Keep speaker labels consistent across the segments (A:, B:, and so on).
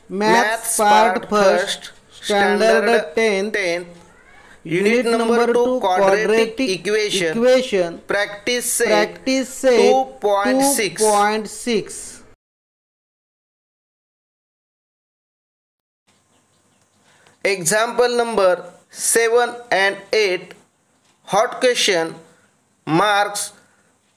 A: Maths part first, standard 10th, unit number 2, quadratic equation, practice set 2.6. Example number 7 and 8, hot question, marks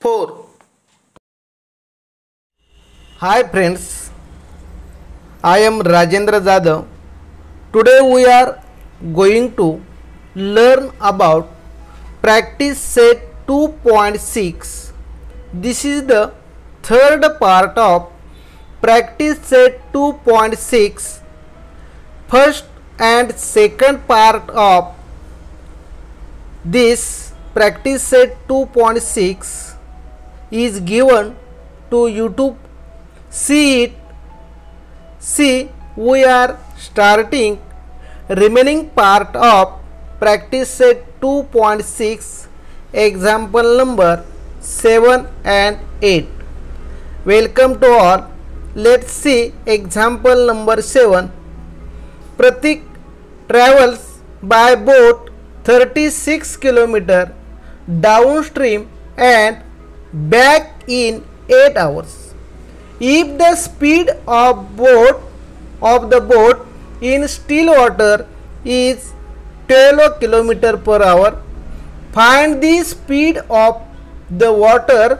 A: 4. Hi friends, I am Rajendra Jadhav. Today we are going to learn about practice set 2.6. This is the third part of practice set 2.6. First and second part of this practice set 2.6 is given to YouTube. See it. See, we are starting remaining part of practice set 2.6, example number 7 and 8. Welcome to all. Let's see example number 7. Pratik travels by boat 36 km downstream and back in 8 hours. If the speed of the boat in still water is 12 km per hour, find the speed of the water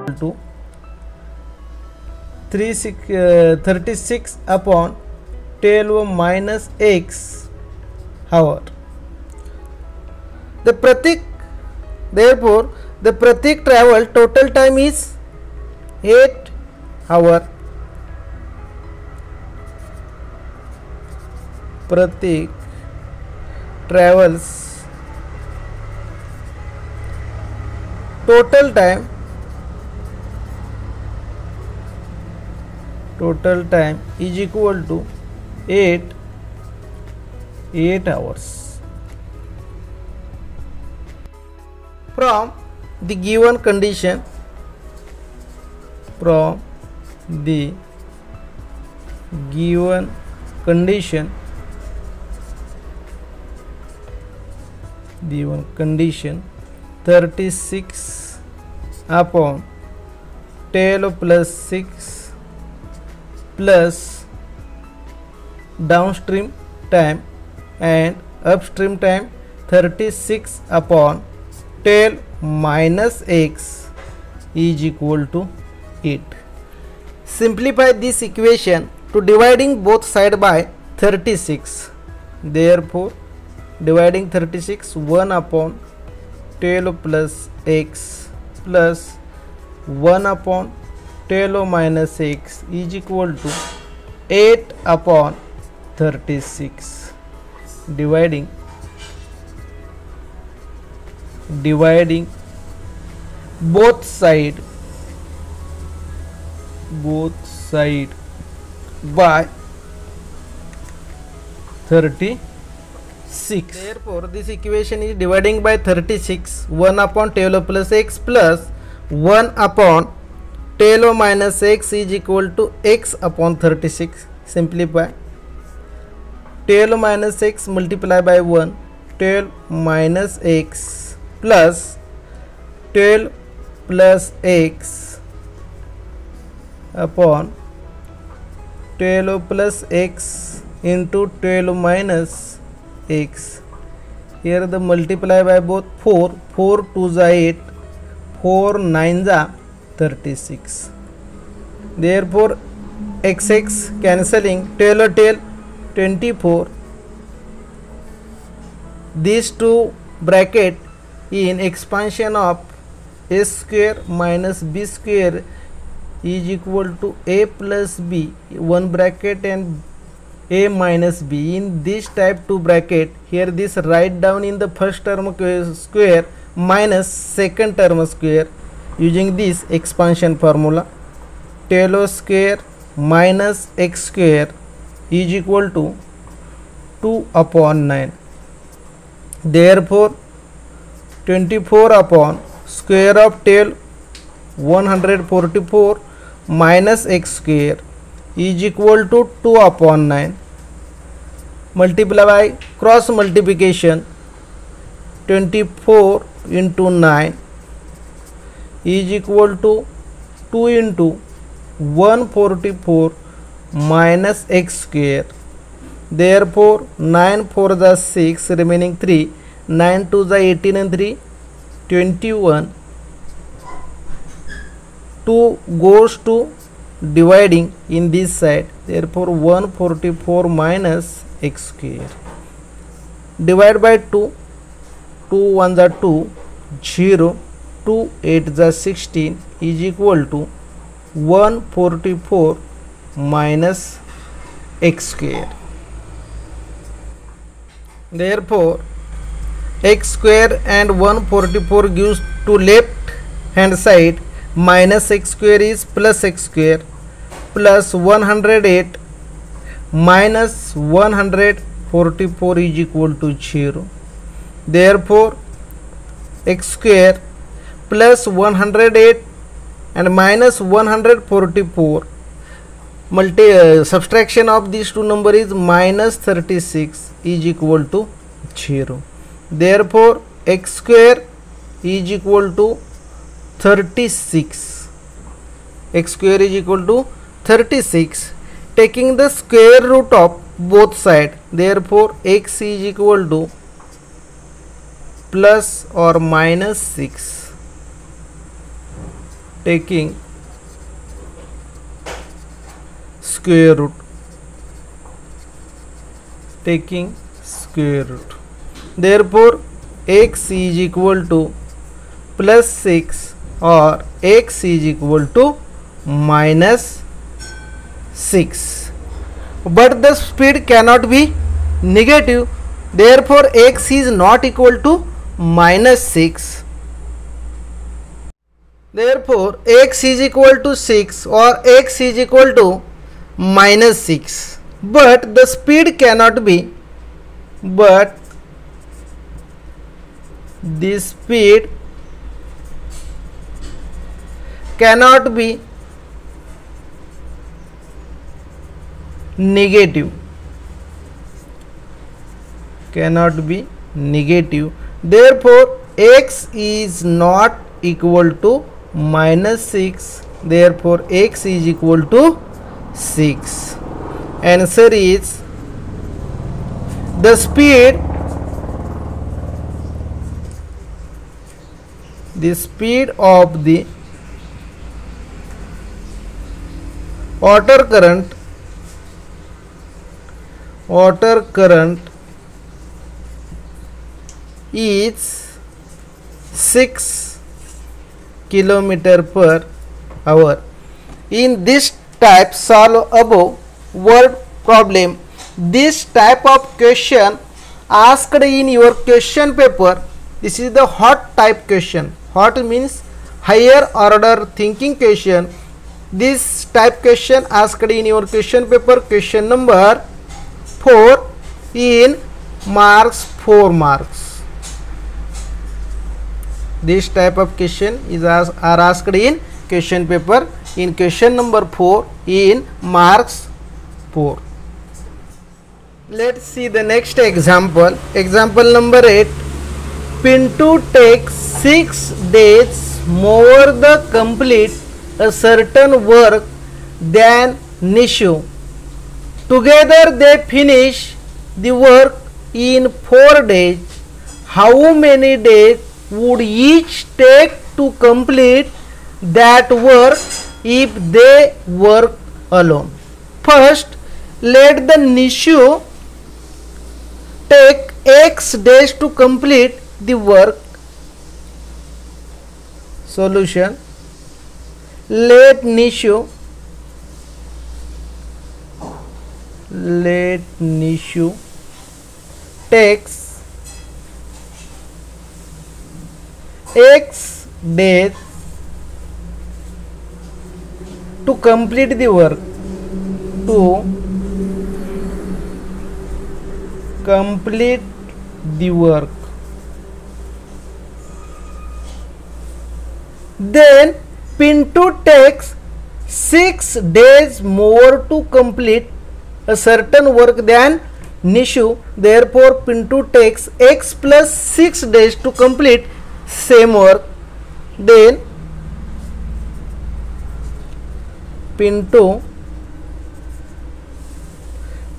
A: to 36 upon 12 minus x hour. Therefore the Pratik travel total time is 8 hour. Pratik travels total time is equal to 8 hours. From the given condition, given condition 36 upon 12 plus 6 plus downstream time and upstream time 36 upon 12 minus x is equal to 8. Simplify this equation to dividing both sides by 36. Therefore dividing 36, 1 upon 12 plus x plus 1 upon 12 minus x is equal to 8 upon 36. Dividing both side by 36. Therefore this equation is dividing by 36, 1 upon 12 plus x plus 1 upon 12 minus x is equal to x upon 36. Simplify. 12 minus x multiply by 1, 12 minus x plus 12 plus x upon 12 plus x into 12 minus x. Here the multiply by both 4 2s are 8, 4 9s are 36. Therefore x cancelling, 12 24. These two bracket in expansion of a square minus b square is equal to a plus b, one bracket and a minus b. In this type 2 bracket, here this write down in the first term square minus second term square using this expansion formula. 12 square minus x square is equal to 2 upon 9. Therefore 24 upon square of 12, 144 minus x square is equal to 2 upon 9. Multiply by cross multiplication, 24 into 9 is equal to 2 into 144 minus x square. Therefore 9 4 the 6, remaining 3, 9 2 the 18 and 3 21. 2 goes to dividing in this side, therefore 144 minus x square. Divide by 2, 2 1 the 2, 0, 2 8 the 16 is equal to 144 minus x square. Therefore x square and 144 gives to left hand side, minus x square is plus x square, plus 108 minus 144 is equal to 0. Therefore x square plus 108 and minus 144, subtraction of these two numbers is minus 36 is equal to 0. Therefore x square is equal to 36. X square is equal to 36, taking the square root of both sides. Therefore x is equal to plus or minus 6. taking square root, taking square root. Therefore x is equal to plus 6 or x is equal to minus 6. But the speed cannot be negative, therefore x is not equal to minus 6. Therefore x is equal to 6 or x is equal to minus 6. But the speed cannot be, but the speed cannot be negative, cannot be negative. Therefore x is not equal to minus 6, therefore x is equal to 6. Answer is the speed of the water current is 6 kilometer per hour. In this type solve above word problem. This type of question asked in your question paper. This is the hot type question. Hot means higher order thinking question. This type question asked in your question paper, question number 4 in marks 4 marks. This type of question are asked in question paper in question number 4 in marks 4. Let's see the next example. Example number 8. Pintu takes 6 days more to complete a certain work than Nishu. Together they finish the work in 4 days. How many days would each take to complete that work if they work alone? First, let the Nishu take x days to complete the work. Solution. Let Nishu takes x days to complete the work. Then Pintu takes 6 days more to complete a certain work than Nishu. Therefore Pintu takes x plus 6 days to complete same work. Then Pintu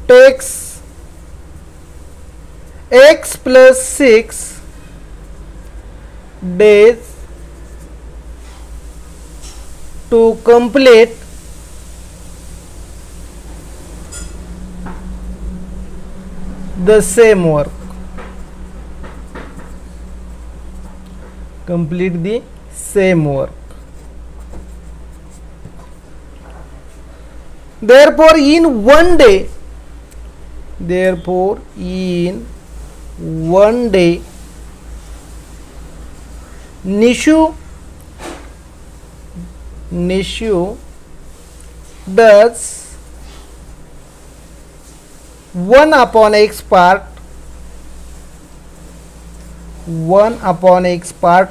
A: takes x plus 6 days to complete the same work. Complete the same work. Therefore in one day Nishu does 1 upon x part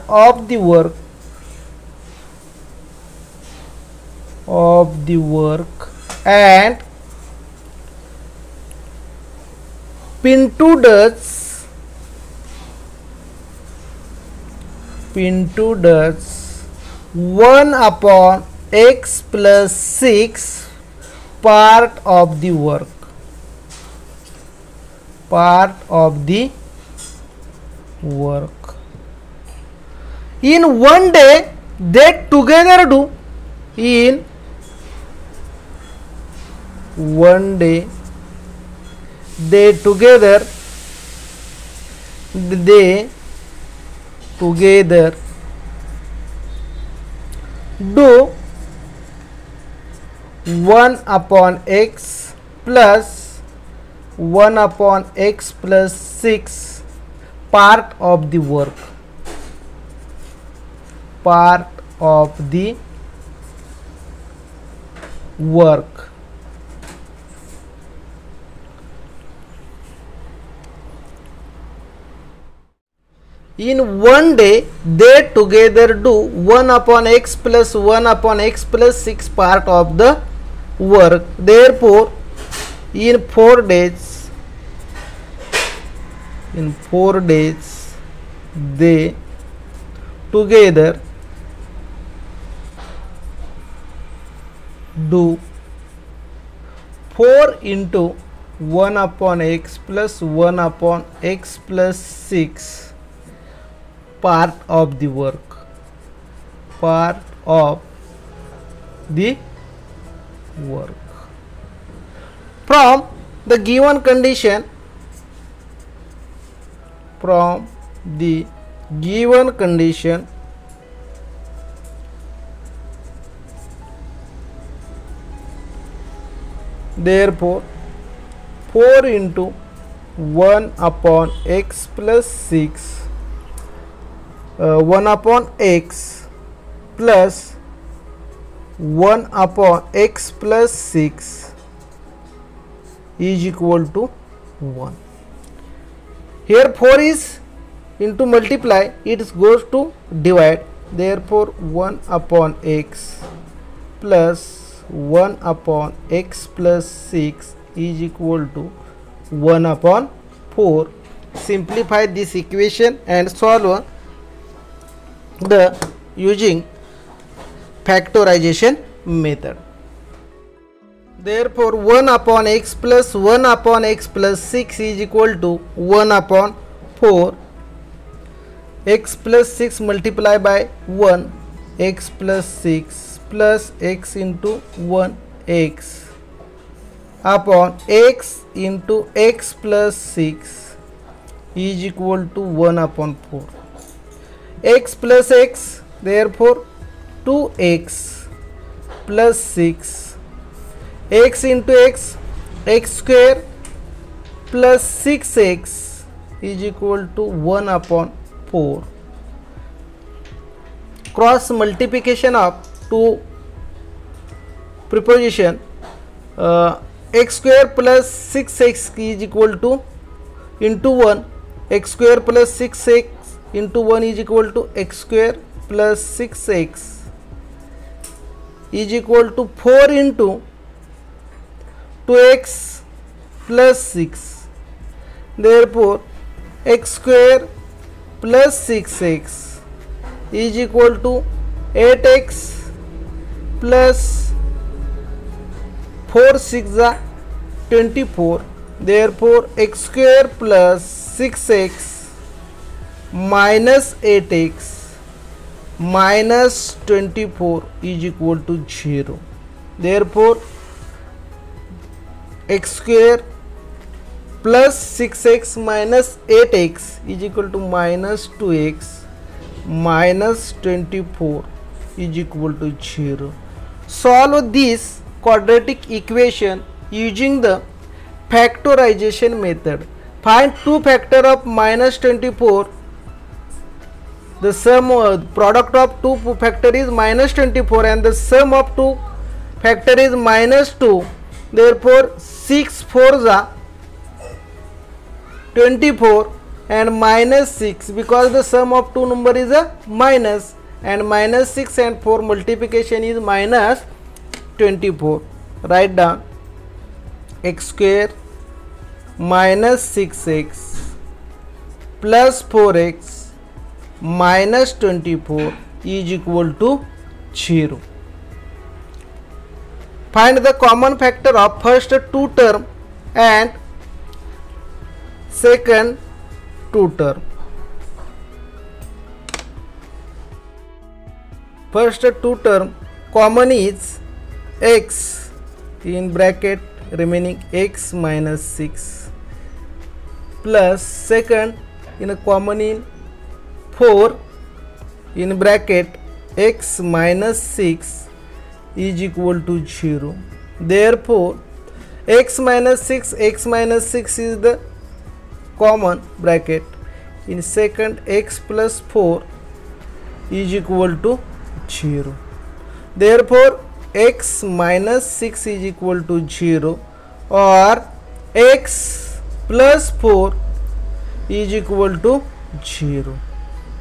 A: of the work and Pintu does 1 upon x plus 6 part of the work. In one day they together do in one day. They together do 1 upon x plus 1 upon x plus 6 part of the work. Part of the work. In one day, they together do 1 upon x plus 1 upon x plus 6 part of the work. Therefore, in 4 days, they together do 4 into 1 upon x plus 1 upon x plus 6 part of the work. Part of the work. From the given condition, therefore 4 into 1 upon x plus 6 1 upon x plus 1 upon x plus 6 is equal to 1. Here 4 is into multiply, it goes to divide. Therefore 1 upon x plus 1 upon x plus 6 is equal to 1 upon 4. Simplify this equation and solve the using factorization method. Therefore 1 upon x plus 1 upon x plus 6 is equal to 1 upon 4. X plus 6 multiply by 1, x plus 6 plus x into 1 x upon x into x plus 6 is equal to 1 upon 4. X plus x, therefore 2x plus 6, x into x, x square plus 6x is equal to 1 upon 4. Cross multiplication of two preposition, x square plus 6x is equal to into 1, x square plus 6x into 1 is equal to x square plus 6x is equal to 4 into 2x plus 6. Therefore x square plus 6x is equal to 8x plus 4 6 are 24. Therefore x square plus 6x minus 8x minus 24 is equal to 0. Therefore x square plus 6x minus 8x is equal to minus 2x minus 24 is equal to 0. Solve this quadratic equation using the factorization method. Find 2 factor of minus 24. The sum product of 2 factor is minus 24 and the sum of 2 factor is minus 2. Therefore 6 4s are 24 and minus 6, because the sum of 2 number is a minus, and minus 6 and 4 multiplication is minus 24. Write down x square minus 6x plus 4x minus 24 is equal to 0. Find the common factor of first 2 term and second 2 term. first two term common is x in bracket remaining x minus 6 plus second in a common in 4 in bracket x minus 6 is equal to 0. Therefore x minus 6 is the common bracket in second x plus 4 is equal to 0. Therefore x minus 6 is equal to 0 or x plus 4 is equal to 0.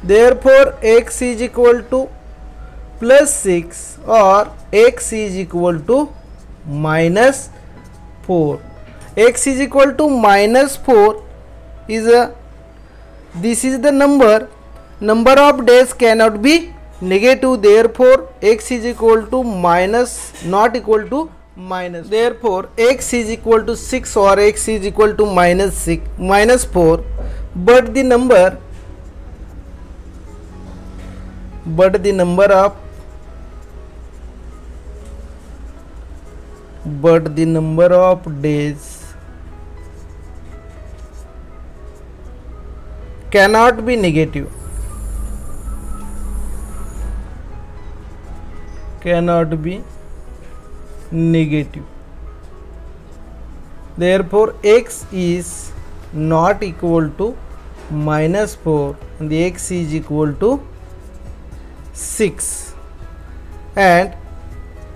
A: Therefore x is equal to plus 6 or x is equal to minus 4. X is equal to minus 4 is this is the number of days cannot be negative. Therefore x is equal to minus, not equal to minus. Therefore x is equal to 6 or x is equal to minus 4, but the number of days cannot be negative. Therefore x is not equal to minus 4 and the x is equal to 6 and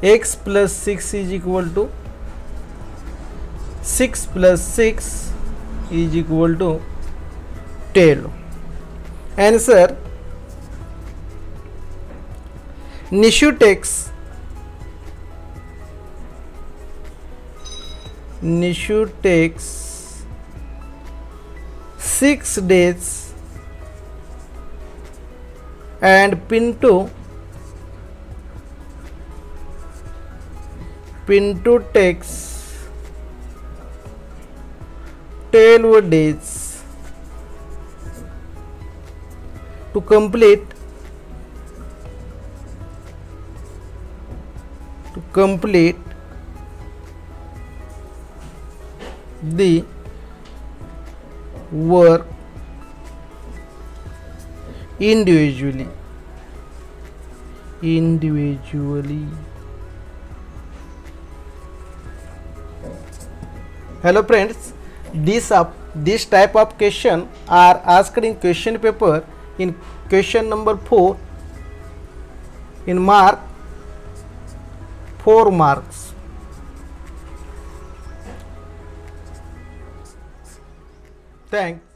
A: x plus 6 is equal to 6 plus 6 is equal to 12. Answer: Nishu takes 6 days and Pintu takes 12 days to complete the work individually. Hello friends, this type of question are asked in question paper in question number 4 in mark 4 marks. Thanks.